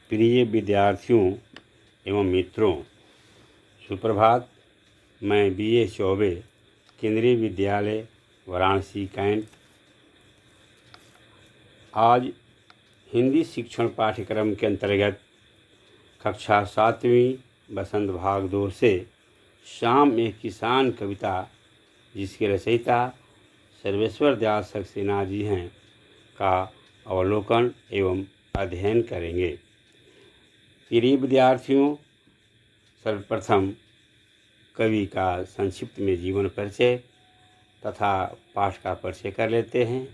प्रिय विद्यार्थियों एवं मित्रों, सुप्रभात। मैं B.A. चौबे, केंद्रीय विद्यालय वाराणसी कैंट, आज हिंदी शिक्षण पाठ्यक्रम के अंतर्गत कक्षा 7वीं बसंत भाग 2 से शाम एक किसान कविता, जिसके रचयिता सर्वेश्वर दयाल सक्सेना जी हैं, का अवलोकन एवं अध्ययन करेंगे। प्रिय विद्यार्थियों, सर्वप्रथम कवि का संक्षिप्त में जीवन परिचय तथा पाठ का परिचय कर लेते हैं।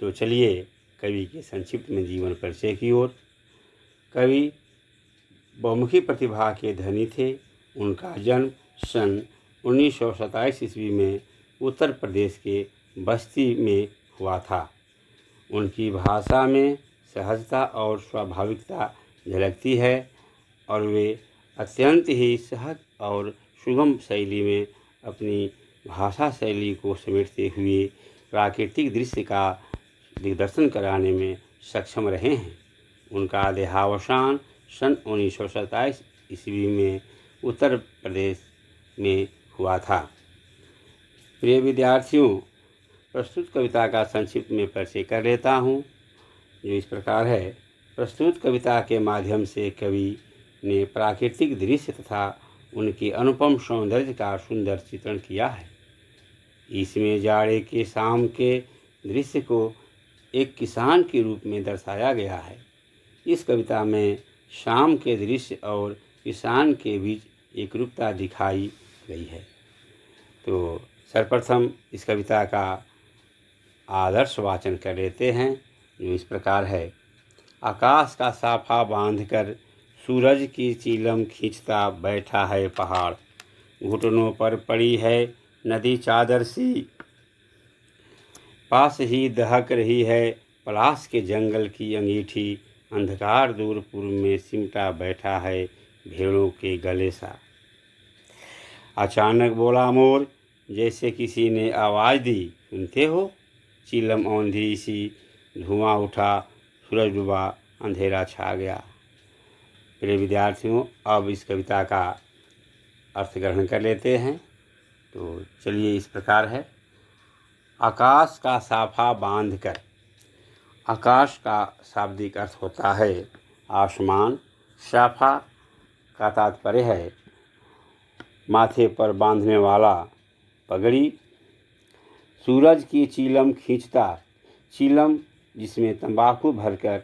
तो चलिए कवि के संक्षिप्त में जीवन परिचय की ओर। कवि बहुमुखी प्रतिभा के धनी थे। उनका जन्म सन 1927 ईस्वी में उत्तर प्रदेश के बस्ती में हुआ था। उनकी भाषा में सहजता और स्वाभाविकता झलकती है और वे अत्यंत ही सहज और सुगम शैली में अपनी भाषा शैली को समेटते हुए प्राकृतिक दृश्य का दिग्दर्शन कराने में सक्षम रहे हैं। उनका देहावसान सन 1927 ईस्वी में उत्तर प्रदेश में हुआ था। प्रिय विद्यार्थियों, प्रस्तुत कविता का संक्षिप्त में परिचय कर लेता हूँ, जो इस प्रकार है। प्रस्तुत कविता के माध्यम से कवि ने प्राकृतिक दृश्य तथा उनके अनुपम सौंदर्य का सुंदर चित्रण किया है। इसमें जाड़े के शाम के दृश्य को एक किसान के रूप में दर्शाया गया है। इस कविता में शाम के दृश्य और किसान के बीच एकरूपता दिखाई गई है। तो सर्वप्रथम इस कविता का आदर्श वाचन कर लेते हैं, जो इस प्रकार है। आकाश का साफा बांधकर सूरज की चीलम खींचता बैठा है पहाड़, घुटनों पर पड़ी है नदी चादर सी, पास ही दहक रही है पलाश के जंगल की अंगीठी, अंधकार दूर पूर्व में सिमटा बैठा है भेड़ों के गले सा। अचानक बोला मोर, जैसे किसी ने आवाज़ दी, सुनते हो? चीलम औंधी सी, धुआं उठा, सूरज डूबा, अंधेरा छा गया। प्रिय विद्यार्थियों, अब इस कविता का अर्थ ग्रहण कर लेते हैं। तो चलिए इस प्रकार है। आकाश का साफा बांधकर। आकाश का शाब्दिक अर्थ होता है आसमान। साफा का तात्पर्य है माथे पर बांधने वाला पगड़ी। सूरज की चीलम खींचता, चीलम जिसमें तंबाकू भरकर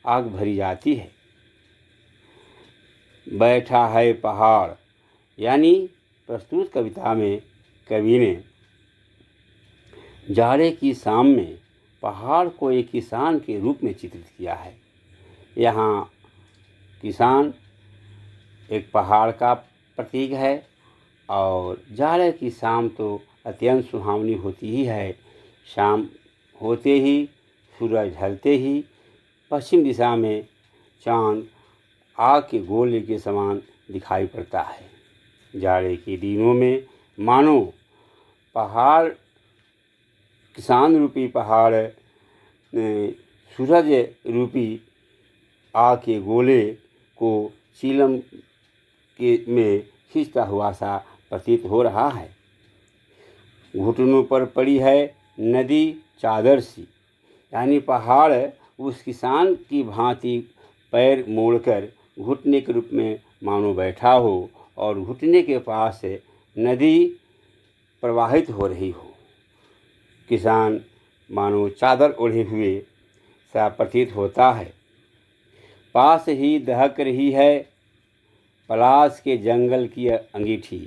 आग भरी जाती है। बैठा है पहाड़, यानी प्रस्तुत कविता में कवि ने जाड़े की शाम में पहाड़ को एक किसान के रूप में चित्रित किया है। यहाँ किसान एक पहाड़ का प्रतीक है और जाड़े की शाम तो अत्यंत सुहावनी होती ही है। शाम होते ही, सूरज ढलते ही पश्चिम दिशा में चांद आग के गोले के समान दिखाई पड़ता है। जाड़े के दिनों में मानो पहाड़, किसान रूपी पहाड़ सूरज रूपी आग के गोले को चीलम के में खींचता हुआ सा प्रतीत हो रहा है। घुटनों पर पड़ी है नदी चादर सी, यानी पहाड़ उस किसान की भांति पैर मोड़कर घुटने के रूप में मानो बैठा हो और घुटने के पास नदी प्रवाहित हो रही हो। किसान मानो चादर ओढ़े हुए सा प्रतीत होता है। पास ही दहक रही है पलाश के जंगल की अंगीठी।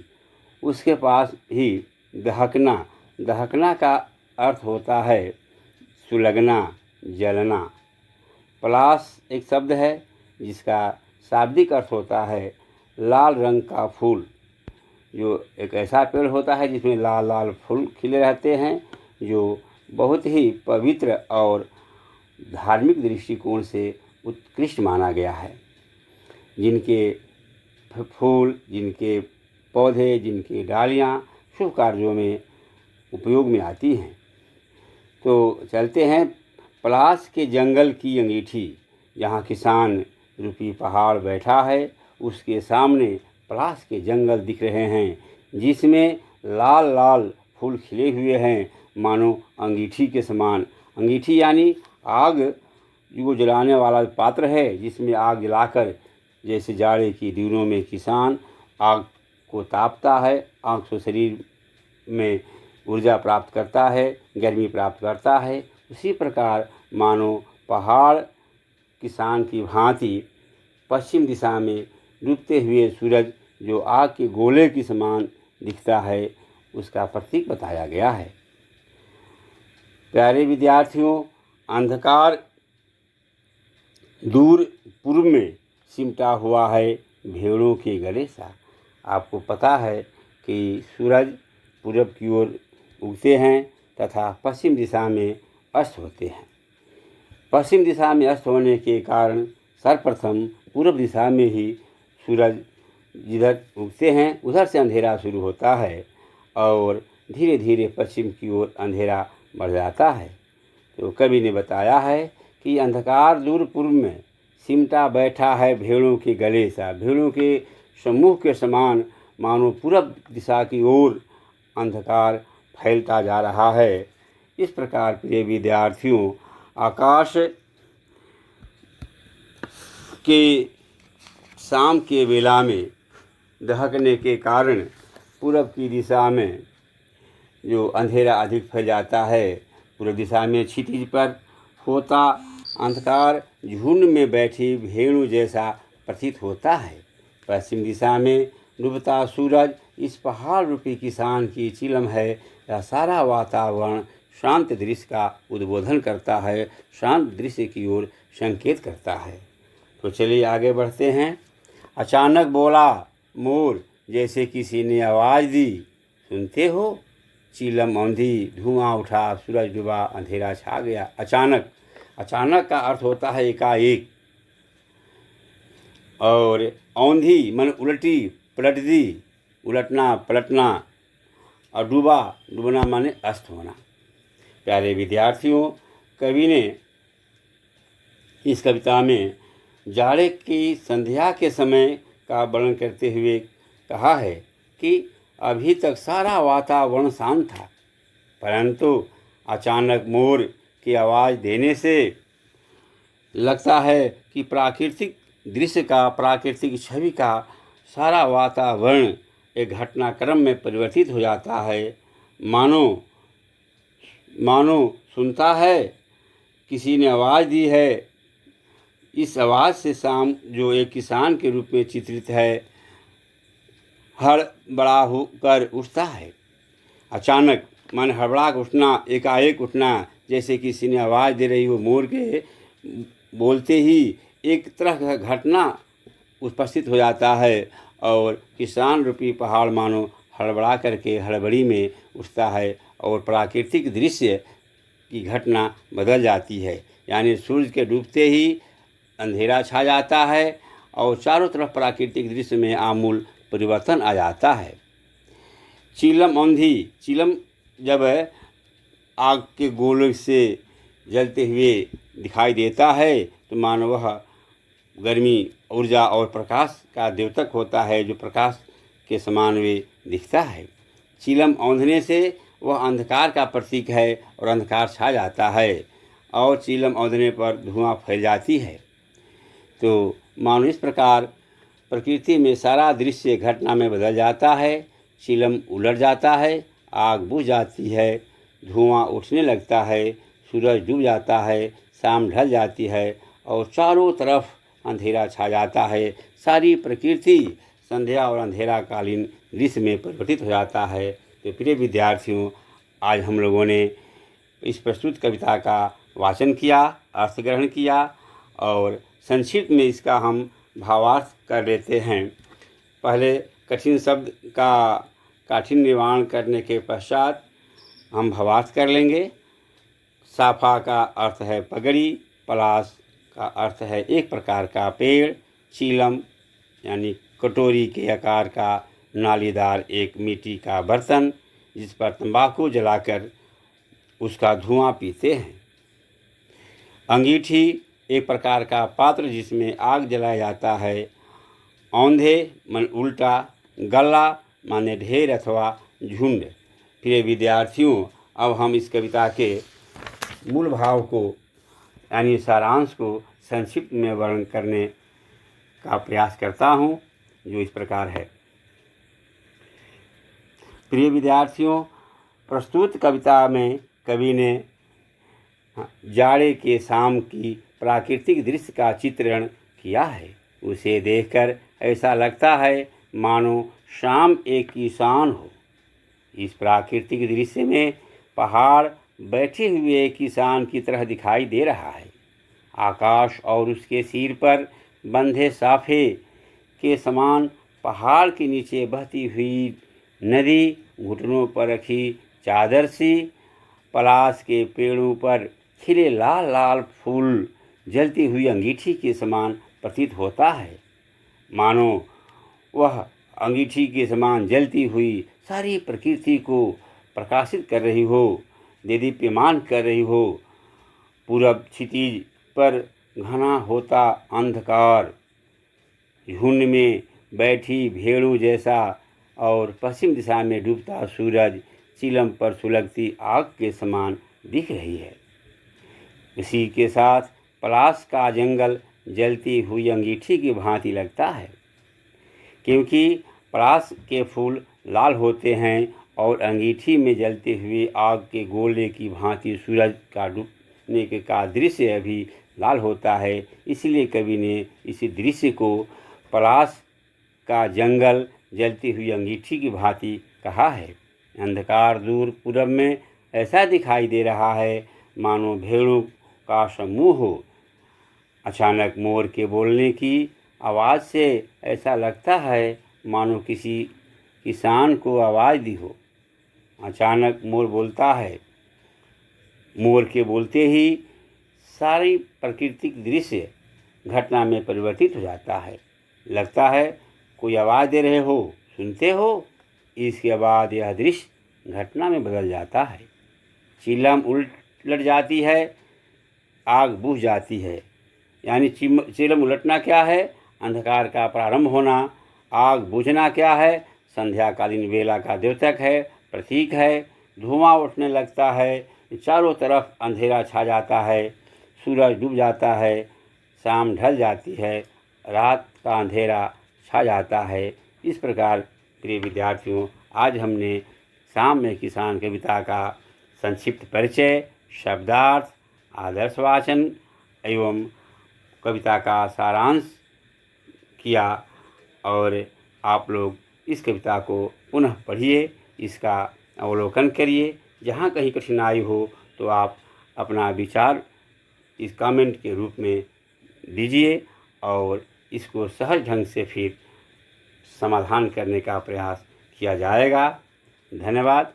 उसके पास ही दहकना, दहकना का अर्थ होता है सुलगना, जलना। पलाश एक शब्द है जिसका शाब्दिक अर्थ होता है लाल रंग का फूल, जो एक ऐसा पेड़ होता है जिसमें लाल लाल फूल खिले रहते हैं, जो बहुत ही पवित्र और धार्मिक दृष्टिकोण से उत्कृष्ट माना गया है। जिनके फूल, जिनके पौधे, जिनकी डालियाँ शुभ कार्यों में उपयोग में आती हैं। तो चलते हैं। पलाश के जंगल की अंगीठी, यहाँ किसान रूपी पहाड़ बैठा है। उसके सामने पलाश के जंगल दिख रहे हैं, जिसमें लाल लाल फूल खिले हुए हैं, मानो अंगीठी के समान। अंगीठी यानी आग को जलाने वाला पात्र है, जिसमें आग जलाकर जैसे जाड़े की दिनों में किसान आग को तापता है, आग से शरीर में ऊर्जा प्राप्त करता है, गर्मी प्राप्त करता है, उसी प्रकार मानो पहाड़ किसान की भांति पश्चिम दिशा में डूबते हुए सूरज जो आग के गोले के समान दिखता है, उसका प्रतीक बताया गया है। प्यारे विद्यार्थियों, अंधकार दूर पूर्व में सिमटा हुआ है भेड़ों के गले सा। आपको पता है कि सूरज पूरब की ओर उगते हैं तथा पश्चिम दिशा में अस्त होते हैं। पश्चिम दिशा में अस्त होने के कारण सर्वप्रथम पूर्व दिशा में ही सूरज जिधर उगते हैं उधर से अंधेरा शुरू होता है और धीरे धीरे पश्चिम की ओर अंधेरा बढ़ जाता है। तो कवि ने बताया है कि अंधकार दूर पूर्व में सिमटा बैठा है भेड़ों के गले सा। भेड़ों के समूह के समान मानो पूरब दिशा की ओर अंधकार फैलता जा रहा है। इस प्रकार प्रिय विद्यार्थियों, आकाश के शाम के वेला में दहकने के कारण पूरब की दिशा में जो अंधेरा अधिक फैल जाता है, पूर्व दिशा में क्षितिज पर होता अंधकार झुंड में बैठी भेड़ों जैसा प्रतीत होता है। पश्चिम दिशा में डूबता सूरज इस पहाड़ रूपी किसान की चिलम है। यह सारा वातावरण शांत दृश्य का उद्बोधन करता है, शांत दृश्य की ओर संकेत करता है। तो चलिए आगे बढ़ते हैं। अचानक बोला मोर, जैसे किसी ने आवाज़ दी, सुनते हो? चिलम औंधी, धुआं उठा, सूरज डूबा, अंधेरा छा गया। अचानक, अचानक का अर्थ होता है एकाएक, और औंधी मन उलटी पलट दी, उलटना पलटना, और डूबा, डूबना माने अस्त होना। प्यारे विद्यार्थियों, कवि ने इस कविता में जाड़े की संध्या के समय का वर्णन करते हुए कहा है कि अभी तक सारा वातावरण शांत था, परंतु अचानक मोर की आवाज़ देने से लगता है कि प्राकृतिक दृश्य का, प्राकृतिक छवि का सारा वातावरण एक घटनाक्रम में परिवर्तित हो जाता है। मानो सुनता है किसी ने आवाज़ दी है। इस आवाज़ से शाम जो एक किसान के रूप में चित्रित है, हड़बड़ा होकर उठता है। अचानक माने हड़बड़ा उठना, एकाएक उठना, जैसे किसी ने आवाज़ दे रही हो। मोर के बोलते ही एक तरह का घटना उपस्थित हो जाता है और किसान रूपी पहाड़ मानो हड़बड़ा करके हड़बड़ी में उठता है और प्राकृतिक दृश्य की घटना बदल जाती है। यानी सूरज के डूबते ही अंधेरा छा जाता है और चारों तरफ प्राकृतिक दृश्य में आमूल परिवर्तन आ जाता है। चिलम औंधी, चिलम जब आग के गोले से जलते हुए दिखाई देता है तो मानो वह गर्मी, ऊर्जा और प्रकाश का द्योतक होता है, जो प्रकाश के समान वे दिखता है। चिलम औंधने से वह अंधकार का प्रतीक है और अंधकार छा जाता है और चिलम औंधने पर धुआं फैल जाती है। तो मानो इस प्रकार प्रकृति में सारा दृश्य घटना में बदल जाता है। चिलम उलट जाता है, आग बुझ जाती है, धुआं उठने लगता है, सूरज डूब जाता है, शाम ढल जाती है और चारों तरफ अंधेरा छा जाता है। सारी प्रकृति संध्या और अंधेरा कालीन दृश्य में परिवर्तित हो जाता है। तो प्रिय विद्यार्थियों, आज हम लोगों ने इस प्रस्तुत कविता का वाचन किया, अर्थ ग्रहण किया और संक्षिप्त में इसका हम भावार्थ कर लेते हैं। पहले कठिन शब्द का कठिन निवारण करने के पश्चात हम भावार्थ कर लेंगे। साफा का अर्थ है पगड़ी, पलाश का अर्थ है एक प्रकार का पेड़, चीलम यानी कटोरी के आकार का नालीदार एक मिट्टी का बर्तन जिस पर तंबाकू जलाकर उसका धुआं पीते हैं। अंगीठी एक प्रकार का पात्र जिसमें आग जलाया जाता है। औंधे मन उल्टा, गल्ला माने ढेर अथवा झुंड। प्रिय विद्यार्थियों, अब हम इस कविता के मूल भाव को यानी सारांश को संक्षिप्त में वर्णन करने का प्रयास करता हूँ, जो इस प्रकार है। प्रिय विद्यार्थियों, प्रस्तुत कविता में कवि ने जाड़े के शाम की प्राकृतिक दृश्य का चित्रण किया है। उसे देखकर ऐसा लगता है मानो शाम एक किसान हो। इस प्राकृतिक दृश्य में पहाड़ बैठे हुए किसान की तरह दिखाई दे रहा है। आकाश और उसके सिर पर बंधे साफे के समान पहाड़ के नीचे बहती हुई नदी, घुटनों पर रखी चादर सी, पलाश के पेड़ों पर खिले लाल लाल फूल जलती हुई अंगीठी के समान प्रतीत होता है। मानो वह अंगीठी के समान जलती हुई सारी प्रकृति को प्रकाशित कर रही हो, देदीप्यमान कर रही हो। पूरब क्षितिज पर घना होता अंधकार, झुंड में बैठी भेड़ों जैसा, और पश्चिम दिशा में डूबता सूरज चिलम पर सुलगती आग के समान दिख रही है। इसी के साथ पलाश का जंगल जलती हुई अंगीठी की भांति लगता है, क्योंकि पलाश के फूल लाल होते हैं और अंगीठी में जलते हुए आग के गोले की भांति सूरज का डूबने का दृश्य भी लाल होता है। इसलिए कवि ने इस दृश्य को पलाश का जंगल जलती हुई अंगीठी की भांति कहा है। अंधकार दूर पूरब में ऐसा दिखाई दे रहा है मानो भेड़ों का समूह हो। अचानक मोर के बोलने की आवाज़ से ऐसा लगता है मानो किसी किसान को आवाज़ दी हो। अचानक मोर बोलता है। मोर के बोलते ही सारी प्राकृतिक दृश्य घटना में परिवर्तित हो जाता है। लगता है कोई आवाज़ दे रहे हो, सुनते हो। इसके बाद यह दृश्य घटना में बदल जाता है। चिलम उलट जाती है, आग बुझ जाती है। यानी चिलम उलटना क्या है? अंधकार का प्रारंभ होना। आग बुझना क्या है? संध्याकालीन बेला का द्योतक है, प्रतीक है। धुआं उठने लगता है, चारों तरफ अंधेरा छा जाता है, सूरज डूब जाता है, शाम ढल जाती है, रात का अंधेरा छा जाता है। इस प्रकार प्रिय विद्यार्थियों, आज हमने शाम में किसान कविता का संक्षिप्त परिचय, शब्दार्थ, आदर्श वाचन एवं कविता का सारांश किया। और आप लोग इस कविता को पुनः पढ़िए, इसका अवलोकन करिए। जहाँ कहीं कठिनाई हो तो आप अपना विचार इस कमेंट के रूप में दीजिए और इसको सहज ढंग से फिर समाधान करने का प्रयास किया जाएगा। धन्यवाद।